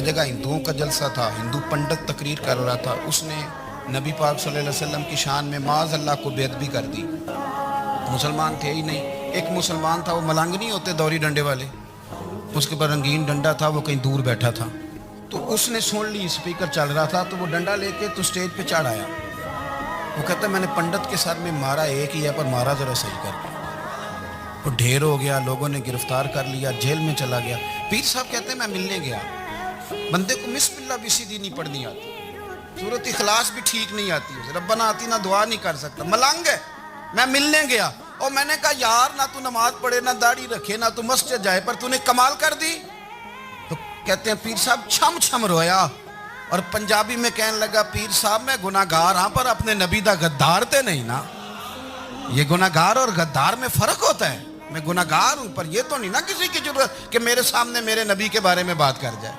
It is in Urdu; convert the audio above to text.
جگہ ہندوؤں کا جلسہ تھا، ہندو پنڈت تقریر کر رہا تھا، اس نے نبی پاک صلی اللہ علیہ وسلم کی شان میں معاذ اللہ کو بے ادبی کر دی۔ مسلمان تھے ہی نہیں، ایک مسلمان تھا، وہ ملنگ نہیں ہوتے دوری ڈنڈے والے، اس کے پر رنگین ڈنڈا تھا، وہ کہیں دور بیٹھا تھا، تو اس نے سن لی اسپیکر چل رہا تھا، تو وہ ڈنڈا لے کے تو سٹیج پہ چڑھ آیا۔ وہ کہتا ہے میں نے پنڈت کے سر میں مارا ایک ہی ہے، پر مارا ذرا صحیح کر کے۔ وہ ڈھیر ہو گیا، لوگوں نے گرفتار کر لیا، جیل میں چلا گیا۔ پیر صاحب کہتے ہیں میں ملنے گیا، بندے کو بسم اللہ بھی سیدھی نہیں پڑھنی آتی، سورۃ اخلاص بھی ٹھیک نہیں آتی، ربنا آتینا دعا نہیں کر سکتا، ملنگ ہے۔ میں ملنے گیا اور میں نے کہا یار نہ تو نماز پڑھے، نہ داڑھی رکھے، نہ تو مسجد جائے، پر تو نے کمال کر دی۔ تو کہتے ہیں پیر صاحب چھم چھم رویا اور پنجابی میں کہنے لگا پیر صاحب میں گناہگار ہاں، پر اپنے نبی دا غدار تے نہیں نا۔ یہ گناہگار اور غدار میں فرق ہوتا ہے، میں گناہگار ہوں پر یہ تو نہیں نا کسی کی ضرورت کہ میرے سامنے میرے نبی کے بارے میں بات کر جائے۔